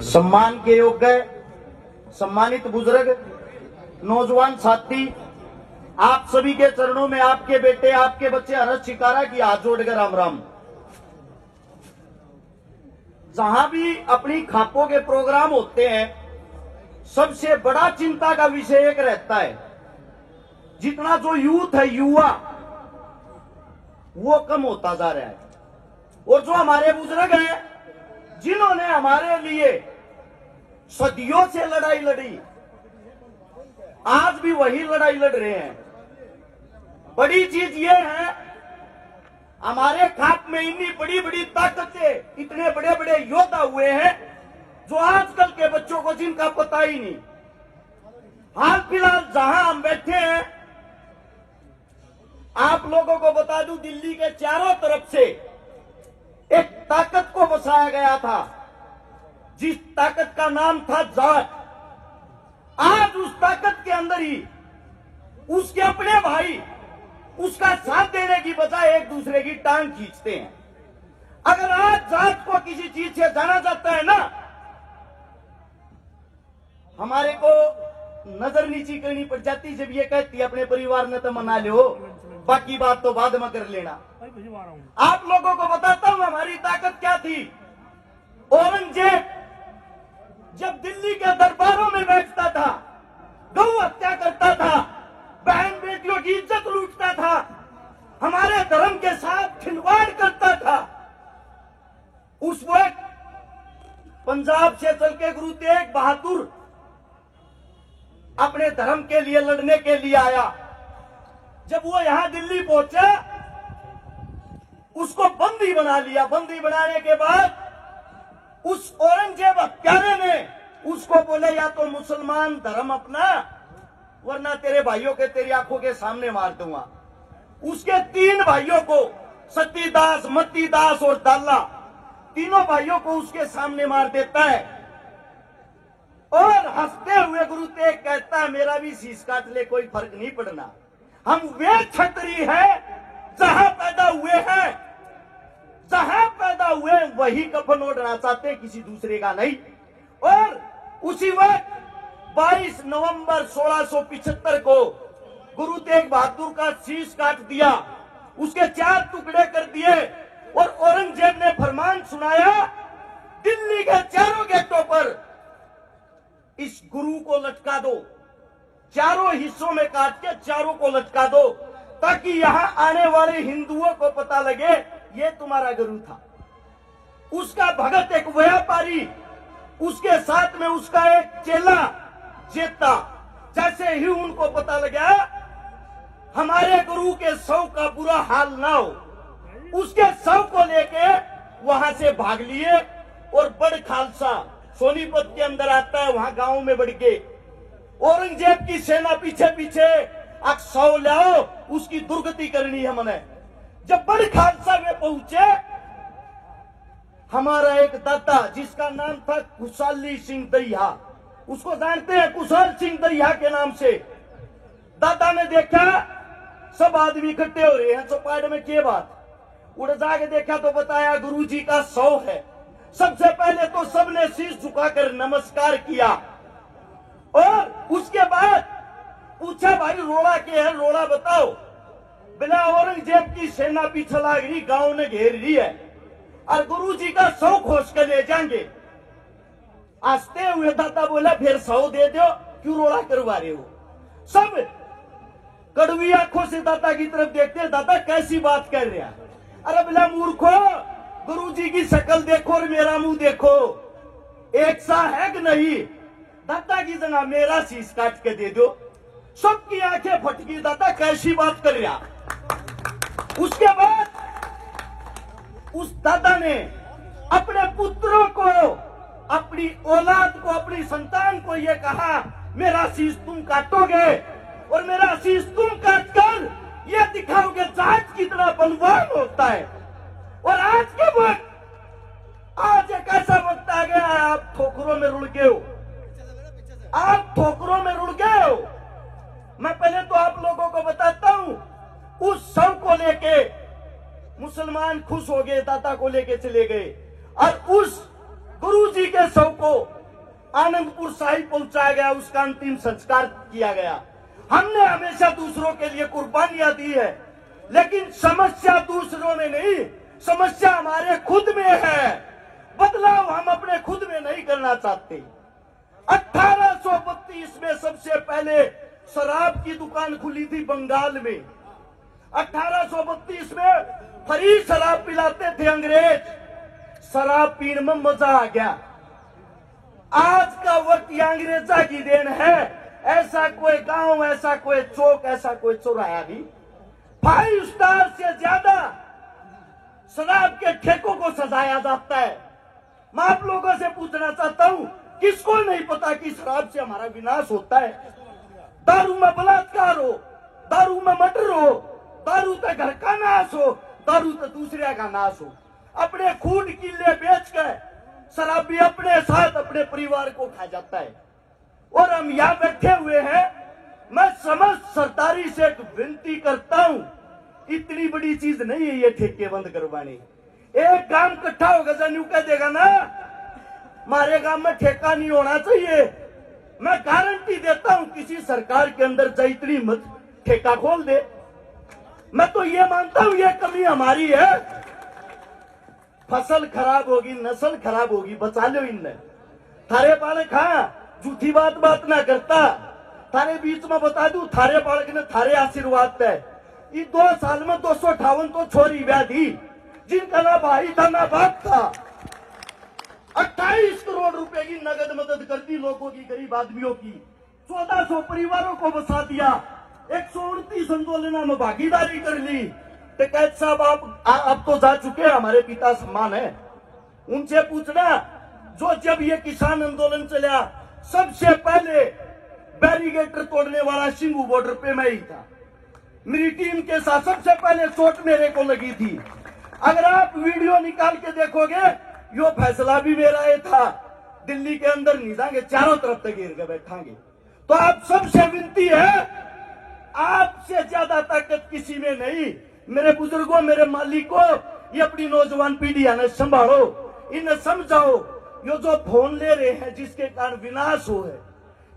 सम्मान के योग्य सम्मानित बुजुर्ग, नौजवान साथी, आप सभी के चरणों में आपके बेटे, आपके बच्चे हर्ष शिकारा की हाथ जोड़कर राम राम। जहां भी अपनी खापों के प्रोग्राम होते हैं, सबसे बड़ा चिंता का विषय एक रहता है, जितना जो यूथ है, युवा, वो कम होता जा रहा है। और जो हमारे बुजुर्ग हैं, जिन्होंने हमारे लिए सदियों से लड़ाई लड़ी, आज भी वही लड़ाई लड़ रहे हैं। बड़ी चीज ये है, हमारे खाप में इतनी बड़ी बड़ी ताकतें, इतने बड़े बड़े योद्धा हुए हैं, जो आजकल के बच्चों को जिनका पता ही नहीं। हाल फिलहाल जहां हम बैठे हैं, आप लोगों को बता दूं, दिल्ली के चारों तरफ से एक ताकत को बसाया गया था, जिस ताकत का नाम था जाट। आज उस ताकत के अंदर ही उसके अपने भाई उसका साथ देने की बजाय एक दूसरे की टांग खींचते हैं। अगर आज जात को किसी चीज से जाना जाता है ना, हमारे को नजर नीची करनी पड़ जाती जब ये कहती है अपने परिवार ने तो मना लो, बाकी बात तो बाद में कर लेना। आप लोगों को बताता हूं हमारी ताकत क्या थी। औरंगजेब जब दिल्ली के दरबारों में बैठता था, गौ हत्या करता था, बहन बेटियों की इज्जत लूटता था, हमारे धर्म के साथ खिलवाड़ करता था, उस वक्त पंजाब से चल के गुरु तेग बहादुर अपने धर्म के लिए लड़ने के लिए आया। जब वो यहां दिल्ली पहुंचा, उसको बंदी बना लिया। बंदी बनाने के बाद उस औरंगजेब हत्यारे ने उसको बोले, या तो मुसलमान धर्म अपना, वरना तेरे भाइयों के तेरी आंखों के सामने मार दूंगा। उसके 3 भाइयों को, सतीदास, मतीदास और दाला, तीनों भाइयों को उसके सामने मार देता है। और हंसते हुए गुरु तेग कहता है, मेरा भी शीश काट ले, कोई फर्क नहीं पड़ना। हम वे क्षत्रिय हैं जहां पैदा हुए हैं, जहां पैदा हुए वही कफन ओढ़ना चाहते, किसी दूसरे का नहीं। और उसी वक्त 22 नवंबर 1675 को गुरु तेग बहादुर का शीश काट दिया, उसके 4 टुकड़े कर दिए। और औरंगजेब ने फरमान सुनाया, दिल्ली के चारों गेटों पर इस गुरु को लटका दो, चारों हिस्सों में काट के चारों को लटका दो, ताकि यहां आने वाले हिंदुओं को पता लगे ये तुम्हारा गुरु था। उसका भगत एक व्यापारी, उसके साथ में उसका एक चेला जेता। जैसे ही उनको पता लगा हमारे गुरु के शव का बुरा हाल ना हो, उसके शव को लेके वहां से भाग लिए और बड़ खालसा सोनीपत के अंदर आता है, वहां गांव में बढ़ के औरंगजेब की सेना पीछे पीछे, अब शव लाओ, उसकी दुर्गति करनी है हमने। जब बड़ खालसा में पहुंचे, हमारा एक दाता जिसका नाम था खुशहाली सिंह दहिया, उसको जानते हैं कुशल सिंह दहिया के नाम से। दादा ने देखा सब आदमी इकट्ठे हो रहे हैं, चौपाट में क्या बात, उड़ जाके देखा तो बताया गुरुजी का शव है। सबसे पहले तो सबने शीश झुकाकर नमस्कार किया, और उसके बाद पूछा, भाई रोड़ा क्या है, रोड़ा बताओ। बिना औरंगजेब की सेना पीछे लाग रही, गांव ने घेर रही है, और गुरुजी का शव खोज कर ले जाएंगे। हंसते हुए दादा बोला, फिर शव दे दो, क्यों रोड़ा करवा रहे हो। सब कड़वी आंखों से दादा की तरफ देखते, दादा कैसी बात कर रहे हैं। अरे बिला मूर्खो, गुरुजी की शक्ल देखो और मेरा मुंह देखो, एक सा है कि नहीं। दादा की जगह मेरा शीश काट के दे दो। सबकी आंखें फटकी, दादा कैसी बात कर रहा। उसके बाद उस दादा ने अपने पुत्रों को, अपनी औलाद को, अपनी संतान को यह कहा, मेरा शीश तुम काटोगे और मेरा शीश तुम काटकर यह दिखाओगे जाट कितना बलवान होता है। और आज के वक्त, आज एक ऐसा वक्त आ गया है, आप ठोकरों में रुड़ गए हो, आप ठोकरों में रुड़ गए हो। मैं पहले तो आप लोगों को बताता हूं, उस शव को लेके मुसलमान खुश हो गए, दाता को लेके चले गए, और उस गुरुजी के शव को आनंदपुर साहिब पहुंचाया गया, उसका अंतिम संस्कार किया गया। हमने हमेशा दूसरों के लिए कुर्बानियां दी है, लेकिन समस्या दूसरों में नहीं, समस्या हमारे खुद में है। बदलाव हम अपने खुद में नहीं करना चाहते। 1832 में सबसे पहले शराब की दुकान खुली थी बंगाल में। 1832 में फ्री शराब पिलाते थे अंग्रेज, शराब पीने में मजा आ गया। आज का वक्त ये अंग्रेजा की देन है। ऐसा कोई गांव, ऐसा कोई चौक, ऐसा कोई चौराहा भी 5 स्टार से ज्यादा शराब के ठेकों को सजाया जाता है। मैं आप लोगों से पूछना चाहता हूं, किसको नहीं पता कि शराब से हमारा विनाश होता है? दारू में बलात्कार हो, दारू में मर्डर हो, दारू तो घर का नाश हो, दारू तो दूसरे का नाश हो। अपने खून किले बेच कर शराबी अपने साथ अपने परिवार को खा जाता है। और हम यहाँ बैठे हुए हैं। मैं समस्त सरदारी से एक विनती करता हूँ, इतनी बड़ी चीज नहीं है ये ठेके बंद करवानी। एक गांव इकट्ठा होगा जन्यू कह देगा ना हमारे गांव में ठेका नहीं होना चाहिए। मैं गारंटी देता हूं किसी सरकार के अंदर जा इतनी मत ठेका खोल दे। मैं तो ये मानता हूं ये कमी हमारी है। फसल खराब होगी, नस्ल खराब होगी, बचा लो इनने। थारे बालक हाँ झूठी बात ना करता। थारे बीच में बता दूं, थारे बालक ने थारे आशीर्वाद है। ये 2 साल में 258 तो छोरी व्याधि, जिनका ना भाई था ना बाप था। 28 करोड़ रुपए की नगद मदद कर दी लोगों की, गरीब आदमियों की। 1400 परिवारों को बसा दिया। 129 आंदोलनों में भागीदारी कर ली। टिकैत साहब आप तो जा चुके हैं, हमारे पिता सम्मान है, उनसे पूछना जो जब ये किसान आंदोलन चला सबसे पहले बैरिगेटर तोड़ने वाला सिंगू बॉर्डर पे मैं ही था। मेरी टीम के साथ सबसे पहले चोट मेरे को लगी थी। अगर आप वीडियो निकाल के देखोगे, यो फैसला भी मेरा ये था। दिल्ली के अंदर नहीं जाएंगे, चारों तरफ तक घेर के बैठांगे। तो आप सबसे विनती है, आपसे ज्यादा ताकत किसी में नहीं। मेरे बुजुर्गों, मेरे मालिकों, ये अपनी नौजवान पीढ़ी है, संभालो, इन्हें समझाओ। यो जो फोन ले रहे हैं जिसके कारण विनाश हो है,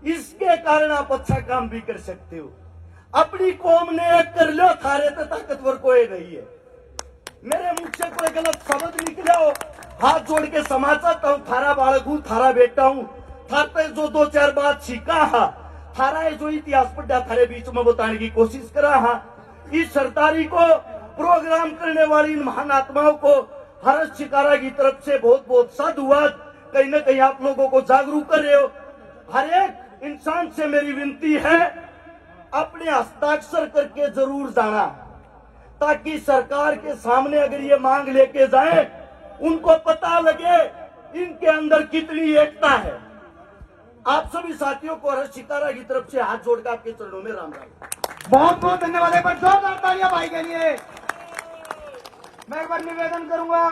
इसके कारण आप अच्छा काम भी कर सकते हो। अपनी कौम ने एक कर लो, थारे तो ताकतवर कोई नहीं है। मेरे मुख से कोई गलत शब्द निकला हो, हाथ जोड़ के क्षमा चाहता हूँ। थारा बालक हूँ, थारा बेटा हूँ। थारे जो 2-4 बात सीखा हा, थारा जो इतिहास पढ़ा थारे बीच में बताने की कोशिश करा हा। इस सरदारी को प्रोग्राम करने वाली इन महान आत्माओं को हर्ष शिकारा की तरफ से बहुत बहुत साधुवाद। कहीं न कहीं आप लोगों को जागरूक कर रहे हो। हर एक इंसान से मेरी विनती है, अपने हस्ताक्षर करके जरूर जाना, ताकि सरकार के सामने अगर ये मांग लेके जाए, उनको पता लगे इनके अंदर कितनी एकता है। आप सभी साथियों को हर्ष शिकारा की तरफ से हाथ जोड़कर आपके चरणों में राम राम। बहुत बहुत धन्यवाद। एक बार जोरदार तालियां भाई के लिए। मैं एक बार निवेदन करूंगा